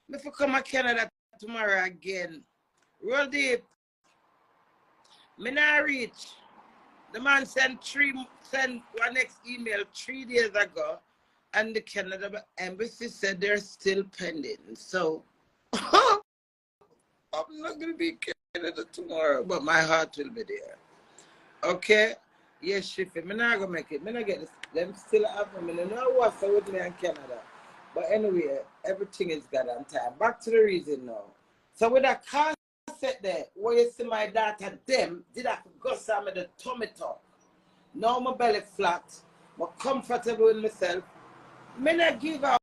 If I come to Canada tomorrow again, roll deep. Me not reach. The man sent one next email 3 days ago, and the Canada embassy said they're still pending. So I'm not gonna be in Canada tomorrow, but my heart will be there. Okay? Yes, Shifi. Me not gonna make it. Me not get this. Them still have me. I know what's with me in Canada. But anyway, everything is good on time. Back to the reason now. So with that car set there, where you see my daughter Dem, did I go some of the tummy talk? Now my belly flat, I'm comfortable with myself. Me not give up.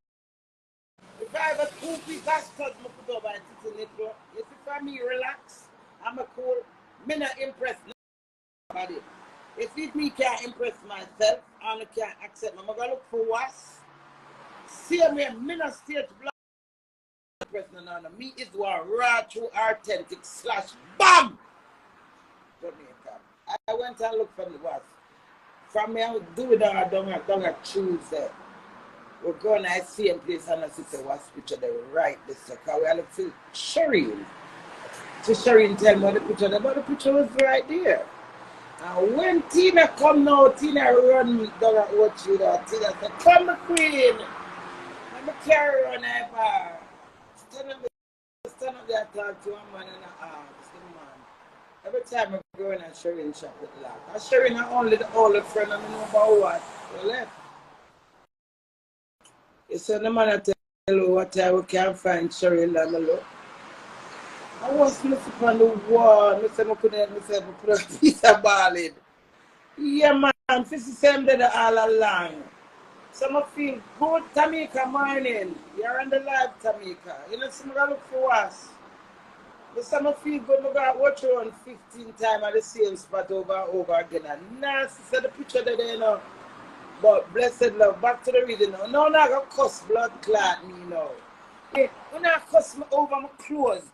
If I have a 2 piece studs, I put over and sit in it. You see, for me, relax. I'm a cool. Me not impress nobody. If me can't impress myself, I can't accept me. I'm going to look for worse. See me not stage blood impress no. Me is one raw, true, authentic / BAM! Jamaica. I went and looked for the worst. From me, I would do it down a Tuesday. We're going to see a place and I see the worst picture they right this second. We look to Shireen. So Shireen tell me the picture, but the picture was right there. And when Tina come now, Tina run down and watch you there. Tina said, come the queen. Let me carry on ever. Stand up there and talk to a man and a half. Every time I go in and Shireen shop with laugh. And Shireen is only the older friend and I know about what. So left. You said the man I tell you what time we can find Shireen and I look. I was looking on the wall. I said I couldn't put a piece of ball in. Yeah man, this is the same day all along. So I feel good, Tamika morning. You're on the live, Tamika. You know, some I look for us. But some I feel good, I'm going to watch you on 15 times at the same spot over and over again. And nasty, so the picture there, you know. But blessed love, back to the reading now. No, I'm not going to cuss blood clot me now. When I cuss me over my clothes,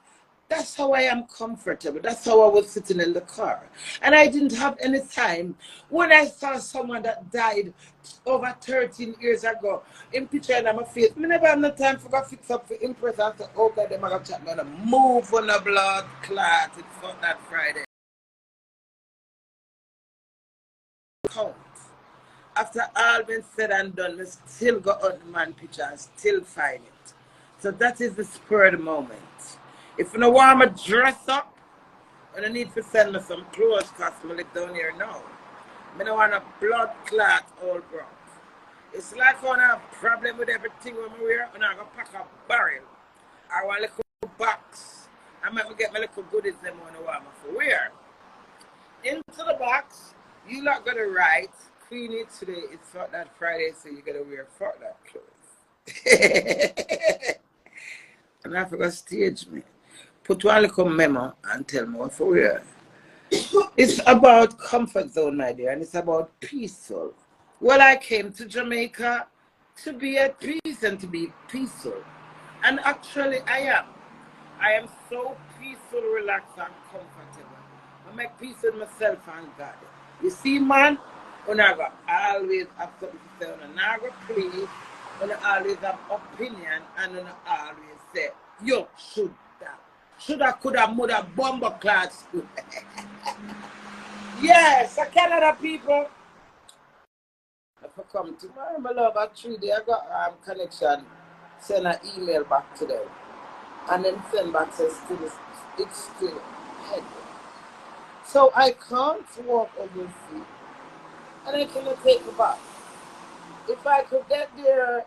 that's how I am comfortable. That's how I was sitting in the car. And I didn't have any time. When I saw someone that died over 13 years ago, in picture in my face, I never had no time for go fix up for impress and say, oh God, they're going to chat me on a move on the blood clot. It's for that Friday. Count. After all been said and done, we still go on the man picture and still find it. So that is the spur of the moment. If you don't want me to dress up, I don't need to send me some clothes because I live down here now. I don't want a blood clot all broke. It's like when I have a problem with everything when I wear, and I'm going to pack a barrel or a little box. I might get my little goodies them when I want me to wear. Into the box, you not going to write, Queenie, today it's for that Friday, so you got to wear for that clothes. And I forgot to stage me. Put one little memo and tell me what for real. It's about comfort zone, my dear, and it's about peaceful. Well, I came to Jamaica to be at peace and to be peaceful. And actually, I am. I am so peaceful, relaxed, and comfortable. I make peace with myself and God. You see, man, when I always have something to say, when I go please, when I always have opinion, and when I always say, yo, should that. Shoulda, coulda, mother, bomber clad school. Yes, Canada people. If I come tomorrow, my love, at 3 days, I got connection. Send an email back to them. And then send back says it's still heading. So I can't walk over feet. And I cannot take a bath. If I could get there,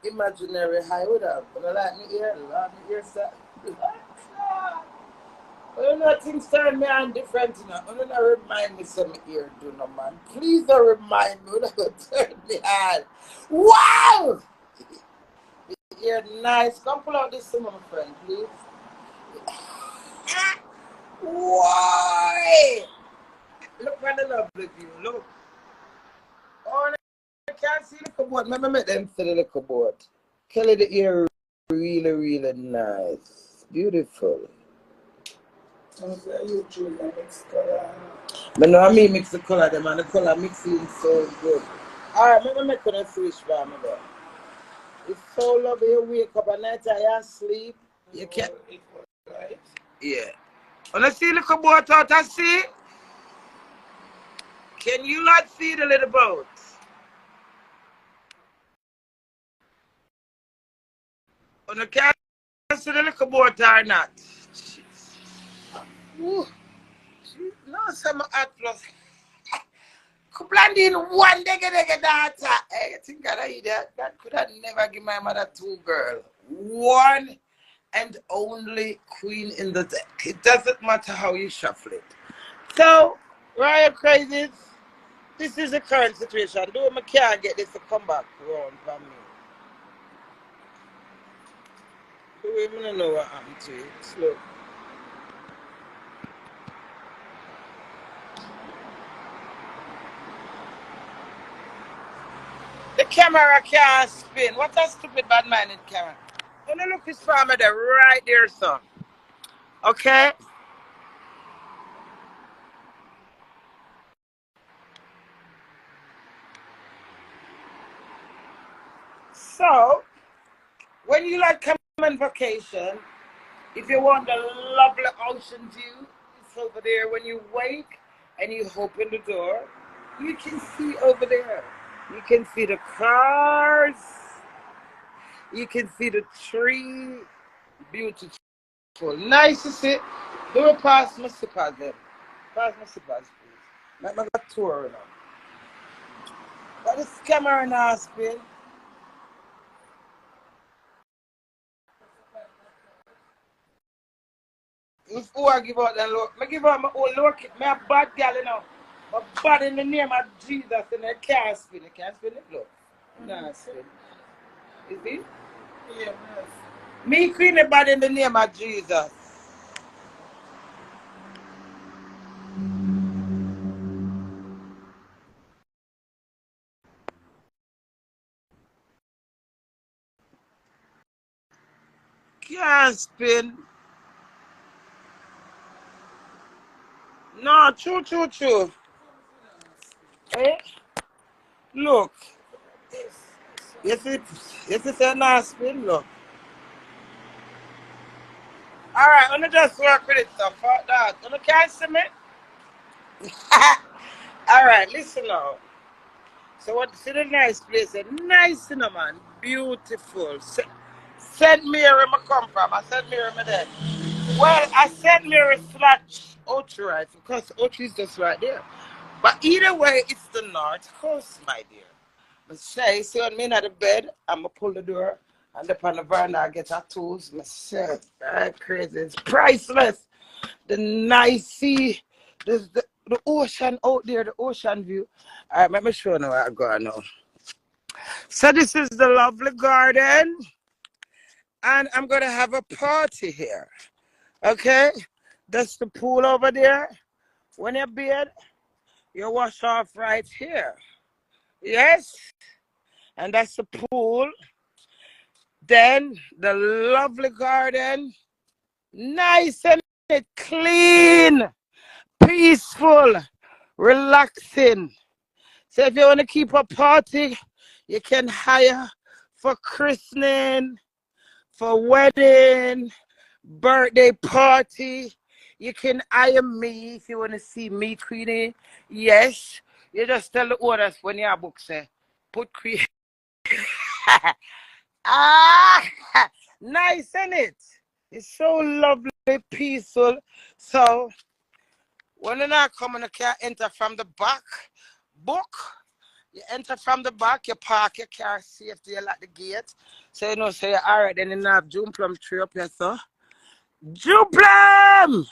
imaginary high would have. But I like me here, Lord, me here, sir. Well, you know, things turn me on different, you know. You don't remind me some ear do no man. Please don't remind me, you don't turn me on. Wow! The ear nice. Come pull out this my friend, please. Why? Look at the lovely view, look. Oh, I can't see the cupboard. Let me make them see the cupboard. Kelly, the ear really, really nice. Beautiful. But no, I mean mix the color them and the color mixing so good. Alright, let me make a switch by my dog. It's so lovely. You wake up at night and you sleep. You can't. Right? Yeah. When I see the little boat out at sea, can you not see the little boat? When I can't see the little boat or not. Ooh. No, some hot plus. Kuplandin one day get daughter. I think I eat that. That could have never give my mother two girl. One and only queen in the deck. It doesn't matter how you shuffle it. So, Royal Crazies, this is the current situation. Though I can't get this to come back around for me. We even know what happened to it. Look. The camera can't spin. What a stupid bad minded camera. When you look his farmer there, right there, son. Okay? So, when you like come on vacation, if you want the lovely ocean view, it's over there. When you wake and you open the door, you can see over there. You can see the cars. You can see the tree. Beautiful. Nice to see. Do a pass my slippers then. Pass my slippers, please. Let me go tour now. But this camera now spin. If who I give out that look, I give out my own look. Me a bad girl, you know. My bad in the name of Jesus, and I can't spin. I can't spin it. Look, nah, spin. You see? Yeah, yes. Me queen the bad in the name of Jesus. Can't spin. No, true. Eh? Look. Yes, it's a nice spin. Look. All right, I'm just work with it. So fuck that. You can't see me. All right, listen now. So what? See the nice place? A nice, you know, man. Beautiful. St. Mary, I come from. I St. Mary, me there. Well, I St. Mary slash Ocho, right? Because Ocho is just right there. But either way, it's the North Coast, my dear. But say, see when me in the bed, I'm going to pull the door, and up on the veranda, I get our tools. Myself, that crazy. It's priceless. The nice sea, the ocean out there, the ocean view. All right, let me show you where I go now. So this is the lovely garden, and I'm going to have a party here. Okay? That's the pool over there. When you bathe, you wash off right here. Yes? And that's the pool. Then the lovely garden. Nice and clean, peaceful, relaxing. So if you want to keep a party, you can hire for christening, for wedding, birthday party. You can hire me if you want to see me, Queenie. Yes. You just tell the owners when your book say, put Queenie. Nice, isn't it? It's so lovely, peaceful. So when you're not coming, you can enter from the back. Book. You enter from the back, you park your car safely at the gate. So you know, say, all right, then you have June Plum tree up here, so. June Plum!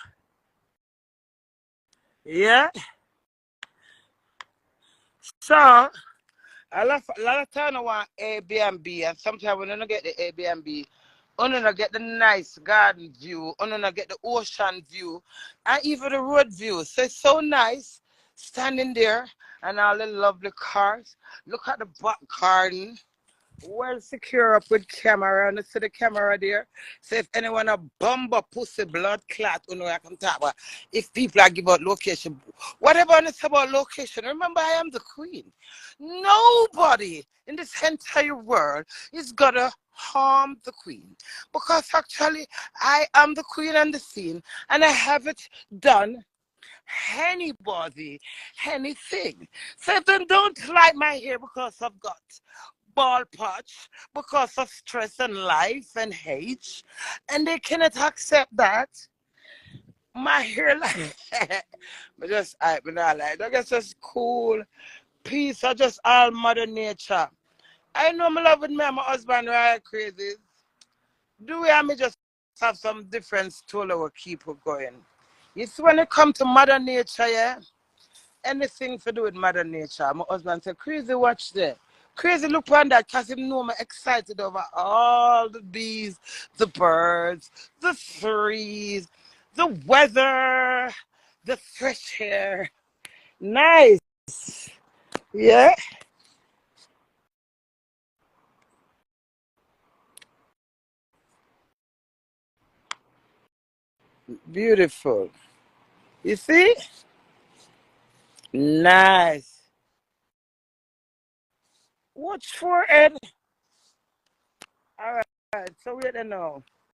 Yeah. So, a lot of time I want Airbnb, and sometimes when you don't get the Airbnb, you don't get the nice garden view, you don't get the ocean view, and even the road view. So it's so nice standing there and all the lovely cars. Look at the back garden. well secure up with camera and see the camera there. So if anyone a bumper pussy blood clot, you know I can talk about. If people are give out location, whatever it's about location, remember I am the queen. Nobody in this entire world is gonna harm the queen. Because actually I am the queen on the scene and I haven't done anybody anything. So then don't like my hair because I've got bald patch because of stress and life and age, and they cannot accept that. My hair like but just I but not like that. That's just cool. Peace are just all mother nature. I know my love with me and my husband right crazy. Do we and me just have some difference to our keep it going? You see when it come to mother nature, yeah? Anything to do with mother nature. My husband said, Crazy, watch there. Crazy, look on that because him know me excited over all the bees, the birds, the trees, the weather, the fresh air. Nice. Yeah. Beautiful. You see? Nice. Watch for it. All right. So wait now.